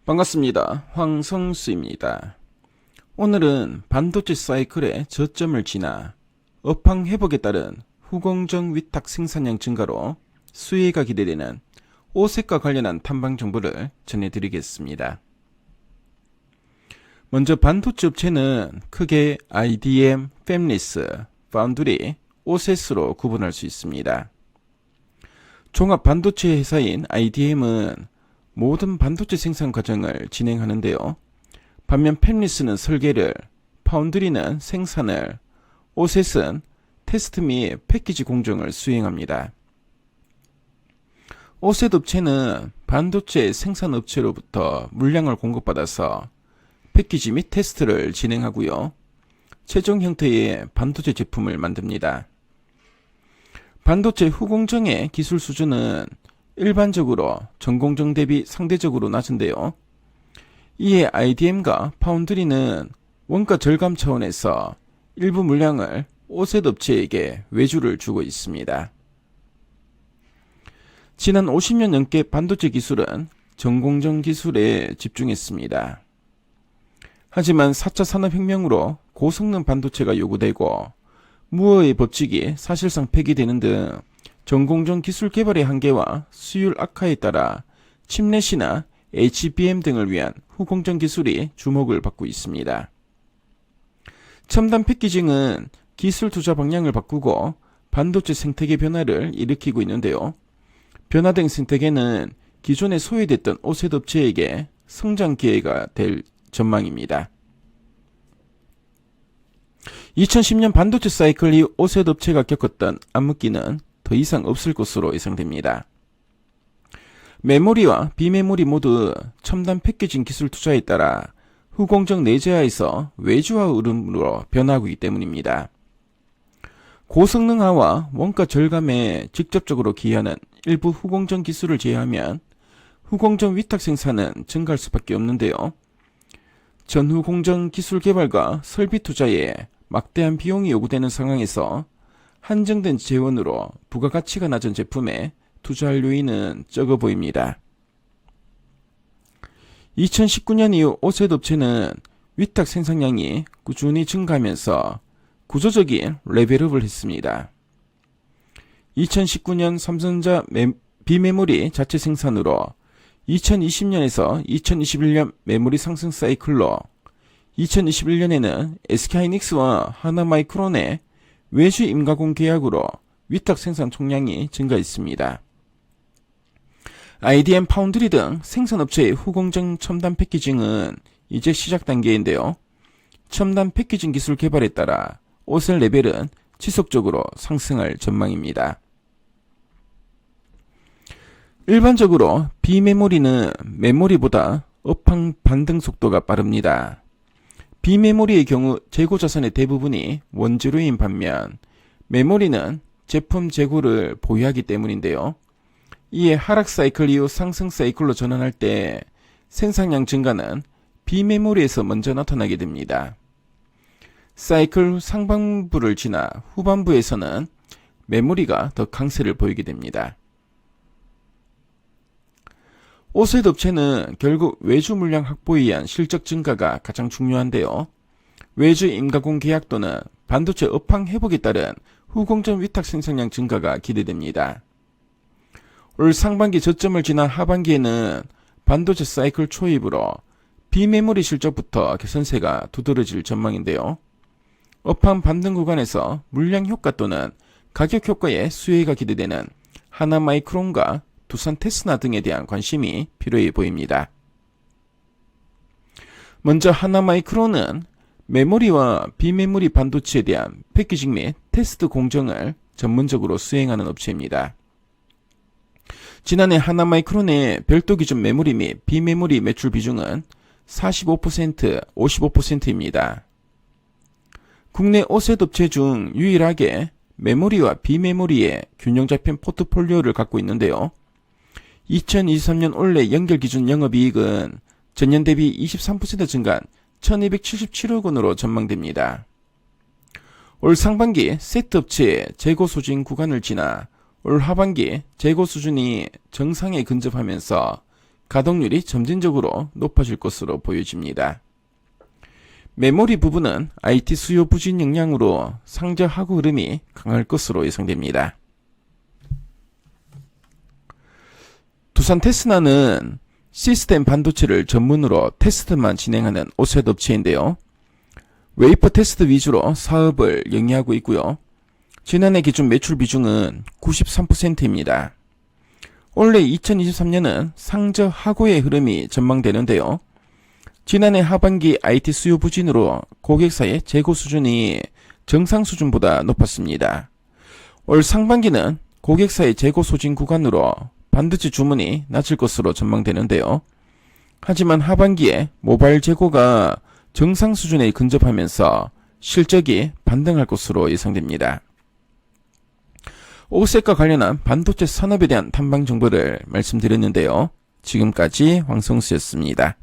반갑습니다. 황성수입니다. 오늘은 반도체 사이클의 저점을 지나 업황 회복에 따른 후공정 위탁 생산량 증가로 수혜가 기대되는 오색과 관련한 탐방 정보를 전해드리겠습니다. 먼저 반도체 업체는 크게 IDM, 팹리스, 파운드리, 오셋으로 구분할 수 있습니다. 종합 반도체 회사인 IDM은 모든 반도체 생산 과정을 진행하는데요. 반면 팹리스는 설계를, 파운드리는 생산을, 오셋은 테스트 및 패키지 공정을 수행합니다. 오셋 업체는 반도체 생산 업체로부터 물량을 공급받아서 패키지 및 테스트를 진행하고요. 최종 형태의 반도체 제품을 만듭니다. 반도체 후공정의 기술 수준은 일반적으로 전공정 대비 상대적으로 낮은데요. 이에 IDM과 파운드리는 원가 절감 차원에서 일부 물량을 오셋 업체에게 외주를 주고 있습니다. 지난 50년 넘게 반도체 기술은 전공정 기술에 집중했습니다. 하지만 4차 산업혁명으로 고성능 반도체가 요구되고 무어의 법칙이 사실상 폐기되는 등 전공정 기술 개발의 한계와 수율 악화에 따라 칩넷이나 HBM 등을 위한 후공정 기술이 주목을 받고 있습니다. 첨단 패키징은 기술 투자 방향을 바꾸고 반도체 생태계 변화를 일으키고 있는데요. 변화된 생태계는 기존에 소외됐던 오셋 업체에게 성장 기회가 될 전망입니다. 2010년 반도체 사이클 이후 오셋 업체가 겪었던 암흑기는 더 이상 없을 것으로 예상됩니다. 메모리와 비메모리 모두 첨단 패키징 기술 투자에 따라 후공정 내재하에서 외주화 흐름으로 변화하고 있기 때문입니다. 고성능화와 원가 절감에 직접적으로 기여하는 일부 후공정 기술을 제외하면 후공정 위탁 생산은 증가할 수밖에 없는데요. 전후공정 기술 개발과 설비 투자에 막대한 비용이 요구되는 상황에서 한정된 재원으로 부가가치가 낮은 제품에 투자할 요인은 적어 보입니다. 2019년 이후 오셋 업체는 위탁 생산량이 꾸준히 증가하면서 구조적인 레벨업을 했습니다. 2019년 삼성전자 비메모리 자체 생산으로 2020년에서 2021년 메모리 상승 사이클로 2021년에는 SK하이닉스와 하나마이크론의 외주 임가공 계약으로 위탁 생산 총량이 증가했습니다. IDM, 파운드리 등 생산업체의 후공정 첨단 패키징은 이제 시작 단계인데요. 첨단 패키징 기술 개발에 따라 오셋 레벨은 지속적으로 상승할 전망입니다. 일반적으로 비메모리는 메모리보다 업황 반등 속도가 빠릅니다. 비메모리의 경우 재고 자산의 대부분이 원재료인 반면 메모리는 제품 재고를 보유하기 때문인데요. 이에 하락 사이클 이후 상승 사이클로 전환할 때 생산량 증가는 비메모리에서 먼저 나타나게 됩니다. 사이클 상반부를 지나 후반부에서는 메모리가 더 강세를 보이게 됩니다. 오셋 업체는 결국 외주 물량 확보에 의한 실적 증가가 가장 중요한데요. 외주 임가공 계약 또는 반도체 업황 회복에 따른 후공정 위탁 생산량 증가가 기대됩니다. 올 상반기 저점을 지난 하반기에는 반도체 사이클 초입으로 비메모리 실적부터 개선세가 두드러질 전망인데요. 업황 반등 구간에서 물량 효과 또는 가격 효과의 수혜가 기대되는 하나마이크론과 두산 테스나 등에 대한 관심이 필요해 보입니다. 먼저 하나마이크론은 메모리와 비메모리 반도체에 대한 패키징 및 테스트 공정을 전문적으로 수행하는 업체입니다. 지난해 하나마이크론의 별도 기준 메모리 및 비메모리 매출 비중은 45%, 55%입니다. 국내 오셋 업체 중 유일하게 메모리와 비메모리의 균형 잡힌 포트폴리오를 갖고 있는데요. 2023년 올해 연결 기준 영업이익은 전년 대비 23% 증가한 1277억 원으로 전망됩니다. 올 상반기 세트 업체의 재고 소진 구간을 지나 올 하반기 재고 수준이 정상에 근접하면서 가동률이 점진적으로 높아질 것으로 보여집니다. 메모리 부분은 IT 수요 부진 영향으로 상저 하구 흐름이 강할 것으로 예상됩니다. 두산 테스나는 시스템 반도체를 전문으로 테스트만 진행하는 오셋 업체인데요. 웨이퍼 테스트 위주로 사업을 영위하고 있고요. 지난해 기준 매출 비중은 93%입니다. 올해 2023년은 상저 하구의 흐름이 전망되는데요. 지난해 하반기 IT 수요 부진으로 고객사의 재고 수준이 정상 수준보다 높았습니다. 올 상반기는 고객사의 재고 소진 구간으로 반도체 주문이 낮을 것으로 전망되는데요. 하지만 하반기에 모바일 재고가 정상 수준에 근접하면서 실적이 반등할 것으로 예상됩니다. 오셋과 관련한 반도체 산업에 대한 탐방 정보를 말씀드렸는데요. 지금까지 황성수였습니다.